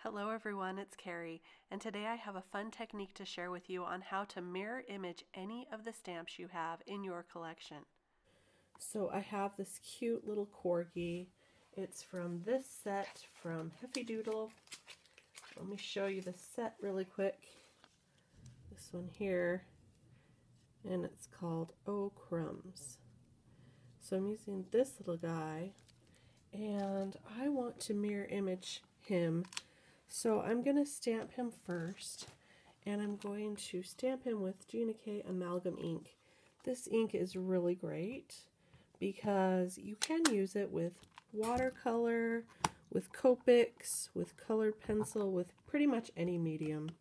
Hello everyone, it's Carrie, and today I have a fun technique to share with you on how to mirror image any of the stamps you have in your collection. So I have this cute little Corgi. It's from this set from Heffy Doodle. Let me show you the set really quick. This one here, and it's called Oh Crumbs. So I'm using this little guy, and I want to mirror image him. So I'm going to stamp him first, and I'm going to stamp him with Gina K Amalgam ink. This ink is really great because you can use it with watercolor, with Copics, with colored pencil, with pretty much any medium.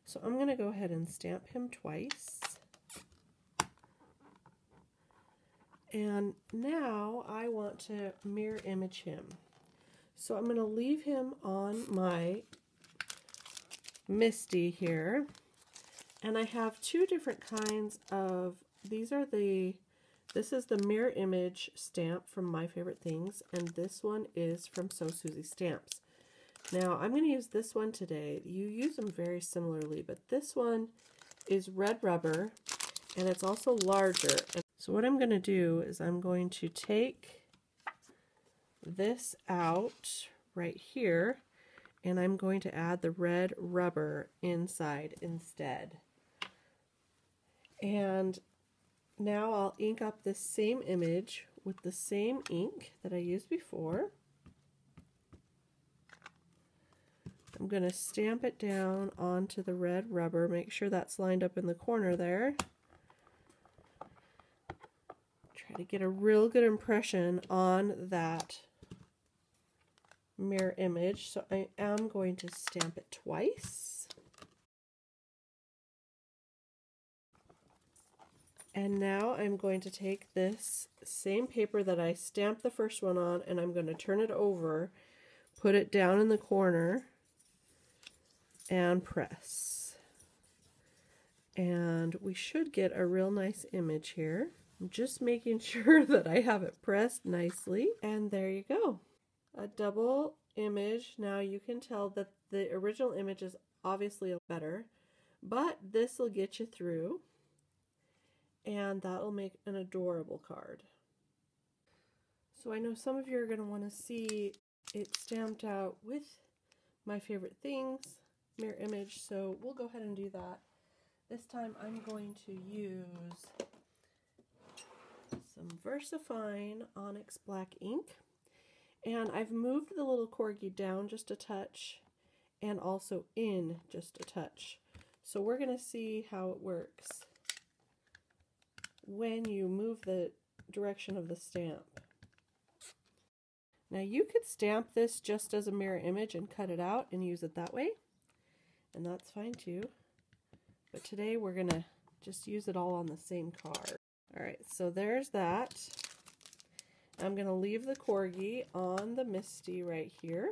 So I'm going to go ahead and stamp him twice. And now I want to mirror image him. So I'm going to leave him on my Misti here, and I have two different kinds of, this is the mirror image stamp from My Favorite Things, and this one is from So Susie Stamps. Now I'm going to use this one today. You use them very similarly, but this one is red rubber, and it's also larger. So what I'm going to do is I'm going to take this out right here, and I'm going to add the red rubber inside instead. And now I'll ink up this same image with the same ink that I used before. I'm going to stamp it down onto the red rubber. Make sure that's lined up in the corner there. Try to get a real good impression on that mirror image. So I am going to stamp it twice. And now I'm going to take this same paper that I stamped the first one on, and I'm going to turn it over, put it down in the corner, and press. And we should get a real nice image here. I'm just making sure that I have it pressed nicely, and there you go. A double image. Now you can tell that the original image is obviously better, but this will get you through, and that'll make an adorable card. So I know some of you are going to want to see it stamped out with My Favorite Things mirror image, so we'll go ahead and do that. This time I'm going to use some VersaFine Onyx Black ink. And I've moved the little Corgi down just a touch and also in just a touch. So we're going to see how it works when you move the direction of the stamp. Now you could stamp this just as a mirror image and cut it out and use it that way, and that's fine too. But today we're going to just use it all on the same card. Alright, so there's that. I'm going to leave the Corgi on the Misti right here.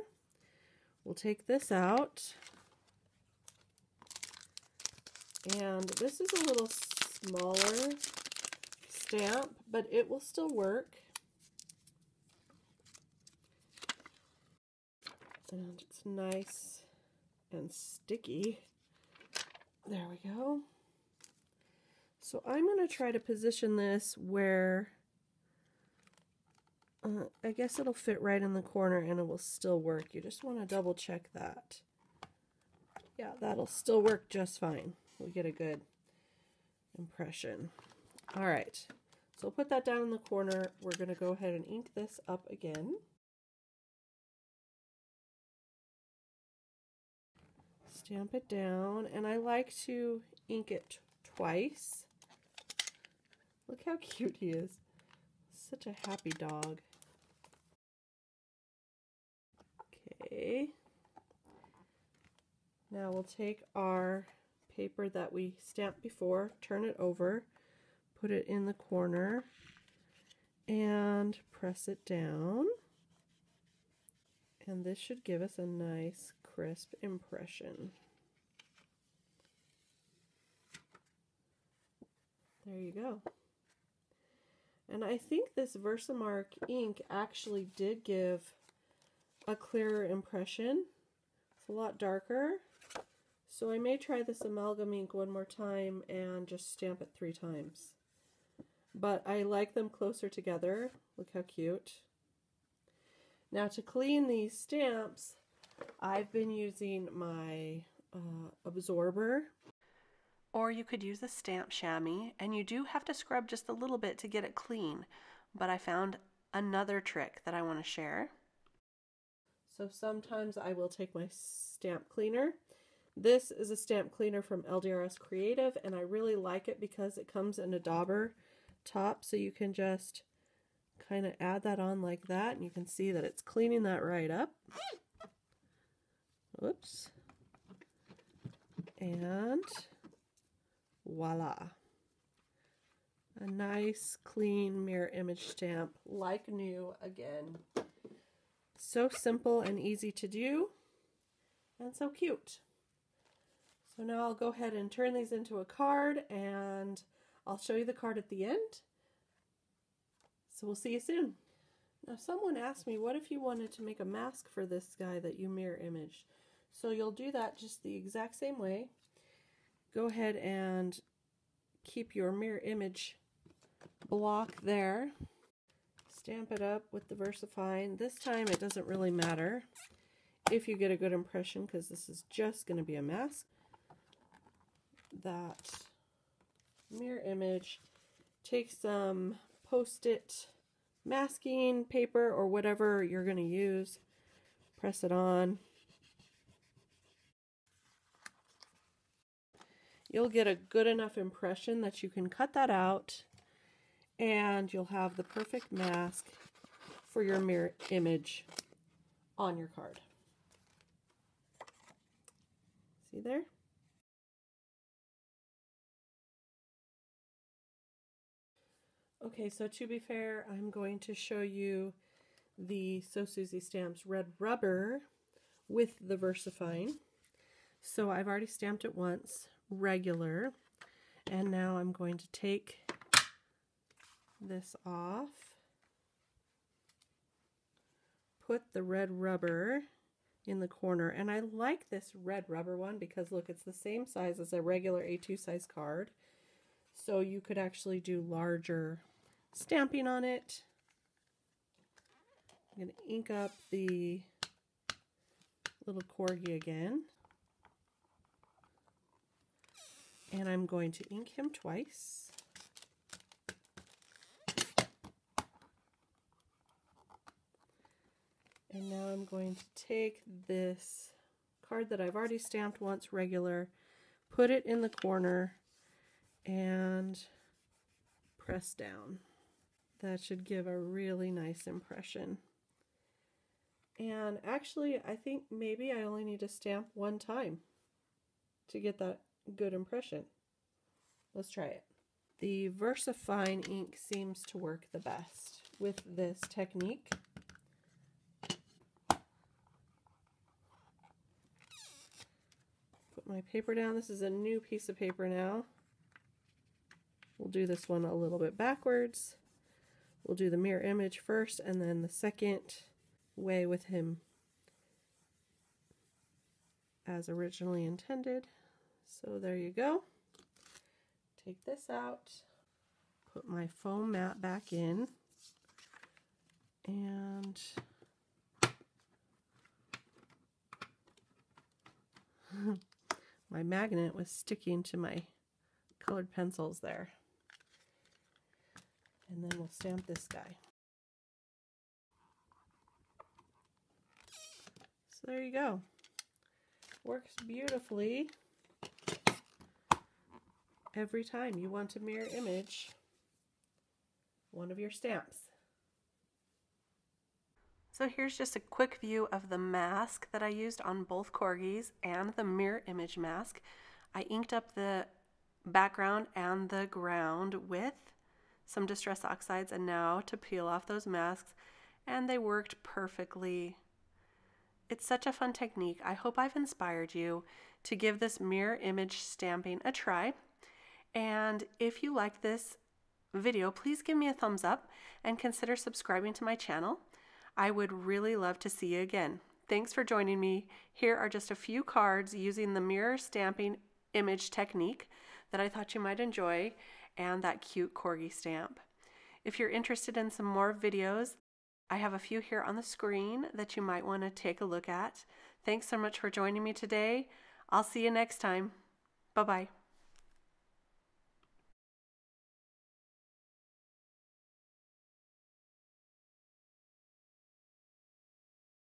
We'll take this out. And this is a little smaller stamp, but it will still work. And it's nice and sticky. There we go. So I'm going to try to position this where I guess it'll fit right in the corner and it will still work. You just want to double check that. Yeah, that'll still work just fine. We'll get a good impression. Alright, so we'll put that down in the corner. We're going to go ahead and ink this up again. Stamp it down, and I like to ink it twice. Look how cute he is. Such a happy dog. Okay. Now we'll take our paper that we stamped before, turn it over, put it in the corner, and press it down. And this should give us a nice, crisp impression. There you go. And I think this Versamark ink actually did give a clearer impression. It's a lot darker. So I may try this amalgam ink one more time and just stamp it 3 times. But I like them closer together. Look how cute. Now to clean these stamps, I've been using my absorber. Or you could use a stamp chamois, and you do have to scrub just a little bit to get it clean. But I found another trick that I want to share. So sometimes I will take my stamp cleaner. This is a stamp cleaner from LDRS Creative, and I really like it because it comes in a dauber top, so you can just kind of add that on like that, and you can see that it's cleaning that right up. Whoops. And voila. A nice, clean mirror image stamp, like new again. So simple and easy to do, and so cute. So now I'll go ahead and turn these into a card, and I'll show you the card at the end. So we'll see you soon. Now someone asked me, what if you wanted to make a mask for this guy that you mirror image? So you'll do that just the exact same way. Go ahead and keep your mirror image block there. Stamp it up with the VersaFine. This time it doesn't really matter if you get a good impression, because this is just going to be a mask. That mirror image, take some Post-it masking paper or whatever you're going to use, press it on. You'll get a good enough impression that you can cut that out, and you'll have the perfect mask for your mirror image on your card. See there? Okay, so to be fair, I'm going to show you the So Susie Stamps red rubber with the VersaFine. So I've already stamped it once, regular, and now I'm going to take this off, put the red rubber in the corner, and I like this red rubber one because look, it's the same size as a regular A2 size card, so you could actually do larger stamping on it. I'm going to ink up the little Corgi again, and I'm going to ink him twice. And now I'm going to take this card that I've already stamped once regular, put it in the corner, and press down. That should give a really nice impression. And actually, I think maybe I only need to stamp one time to get that good impression. Let's try it. The VersaFine ink seems to work the best with this technique. Put my paper down. This is a new piece of paper now. We'll do this one a little bit backwards. We'll do the mirror image first and then the second way with him as originally intended. So there you go. Take this out, put my foam mat back in, and my magnet was sticking to my colored pencils there. And then we'll stamp this guy. So there you go. Works beautifully every time you want to mirror image one of your stamps. So here's just a quick view of the mask that I used on both Corgis and the mirror image mask. I inked up the background and the ground with some Distress Oxides, and now to peel off those masks, and they worked perfectly. It's such a fun technique. I hope I've inspired you to give this mirror image stamping a try. And if you like this video, please give me a thumbs up and consider subscribing to my channel. I would really love to see you again. Thanks for joining me. Here are just a few cards using the mirror stamping image technique that I thought you might enjoy, and that cute corgi stamp. If you're interested in some more videos, I have a few here on the screen that you might want to take a look at. Thanks so much for joining me today. I'll see you next time. Bye-bye.